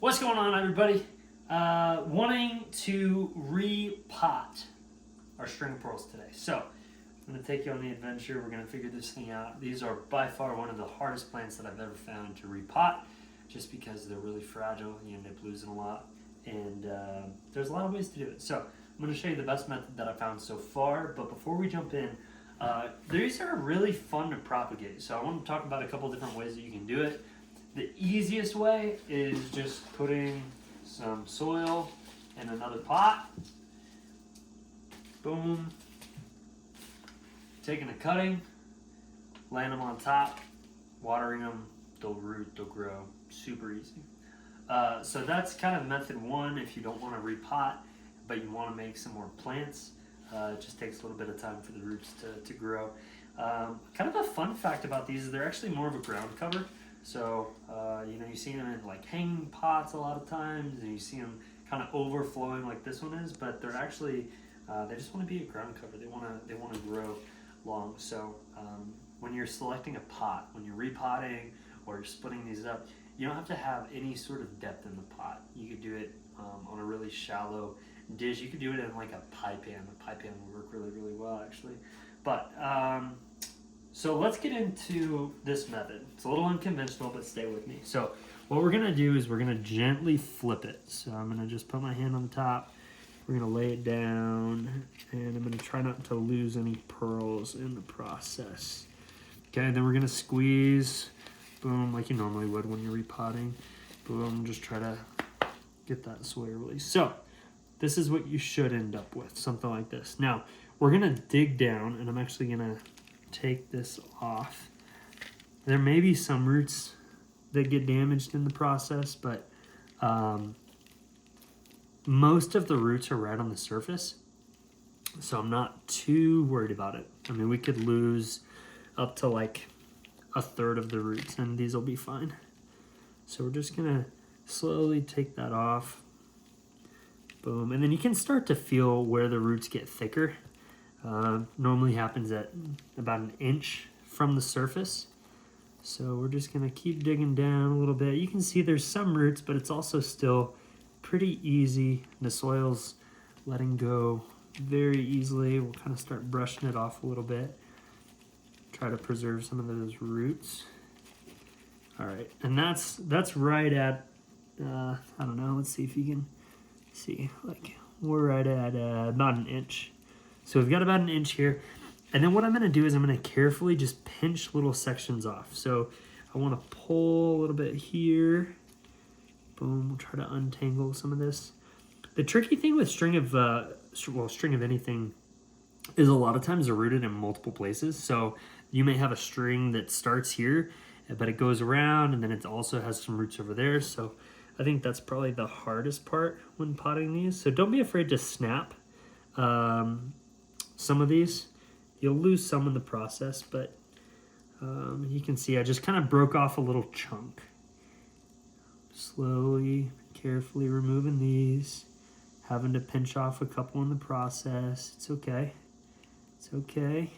What's going on, everybody? Wanting to repot our string of pearls today. So I'm going to take you on the adventure. We're going to figure this thing out. These are by far one of the hardest plants that I've ever found to repot, just because they're really fragile. You end up losing a lot, and there's a lot of ways to do it. So I'm going to show you the best method that I found so far. But before we jump in, these are really fun to propagate. So I want to talk about a couple different ways that you can do it. The easiest way is just putting some soil in another pot. Boom. Taking a cutting, laying them on top, watering them, they'll root, they'll grow. Super easy. So that's kind of method one if you don't want to repot, but you want to make some more plants. It just takes a little bit of time for the roots to grow. Kind of a fun fact about these is they're actually more of a ground cover. So, you see them in like hanging pots a lot of times, and you see them kind of overflowing like this one is, but they're actually, they just want to be a ground cover. They want to grow long. So, when you're selecting a pot, when you're repotting or you're splitting these up, you don't have to have any sort of depth in the pot. You could do it on a really shallow dish. You could do it in like a pie pan. A pie pan would work really, really well actually. But, so let's get into this method. It's a little unconventional, but stay with me. So what we're gonna do is we're gonna gently flip it. So I'm gonna just put my hand on the top. We're gonna lay it down, and I'm gonna try not to lose any pearls in the process. Okay, then we're gonna squeeze, boom, like you normally would when you're repotting. Boom, just try to get that soil released. So this is what you should end up with, something like this. Now, we're gonna dig down, and I'm actually gonna take this off. There may be some roots that get damaged in the process, but most of the roots are right on the surface, so I'm not too worried about it. I mean, we could lose up to like a third of the roots, and these will be fine. So we're just gonna slowly take that off. Boom, and then you can start to feel where the roots get thicker. Normally happens at about an inch from the surface. So we're just gonna keep digging down a little bit. You can see there's some roots, but it's also still pretty easy. The soil's letting go very easily. We'll kind of start brushing it off a little bit. Try to preserve some of those roots. All right, and that's right at, I don't know, let's see if you can see, like we're right at about an inch. So we've got about an inch here. And then what I'm gonna do is I'm gonna carefully just pinch little sections off. So I wanna pull a little bit here. Boom, we'll try to untangle some of this. The tricky thing with string of anything is a lot of times they're rooted in multiple places. So you may have a string that starts here, but it goes around, and then it also has some roots over there. So I think that's probably the hardest part when potting these. So don't be afraid to snap some of these. You'll lose some in the process, but you can see I just kind of broke off a little chunk. Slowly, carefully removing these, having to pinch off a couple in the process. It's okay. It's okay.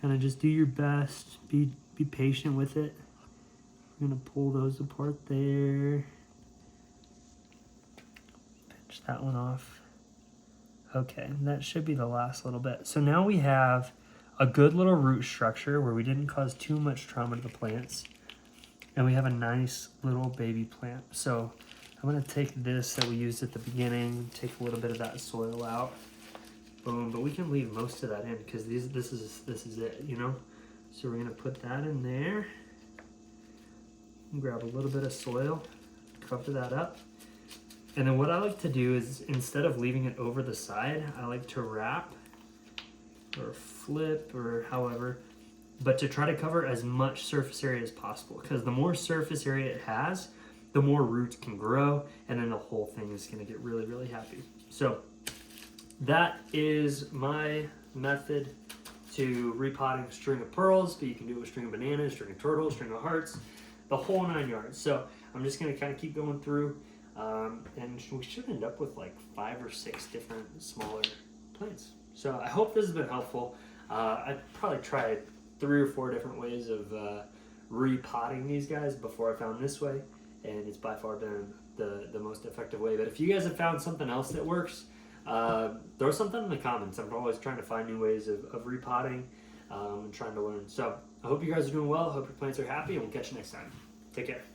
Kind of just do your best. Be patient with it. We're gonna pull those apart there. Pinch that one off. Okay, that should be the last little bit. So now we have a good little root structure where we didn't cause too much trauma to the plants. And we have a nice little baby plant. So I'm gonna take this that we used at the beginning, take a little bit of that soil out. Boom, but we can leave most of that in because this is it, you know? So we're gonna put that in there. Grab a little bit of soil, cover that up. And then what I like to do is, instead of leaving it over the side, I like to wrap or flip or however, but to try to cover as much surface area as possible, because the more surface area it has, the more roots can grow, and then the whole thing is gonna get really, really happy. So that is my method to repotting a string of pearls, but you can do it with string of bananas, string of turtles, string of hearts, the whole 9 yards. So I'm just gonna kind of keep going through. And we should end up with like 5 or 6 different smaller plants. So I hope this has been helpful. I probably tried 3 or 4 different ways of repotting these guys before I found this way. and it's by far been the most effective way. But if you guys have found something else that works, throw something in the comments. I'm always trying to find new ways of repotting and trying to learn. So I hope you guys are doing well. I hope your plants are happy, and we'll catch you next time. Take care.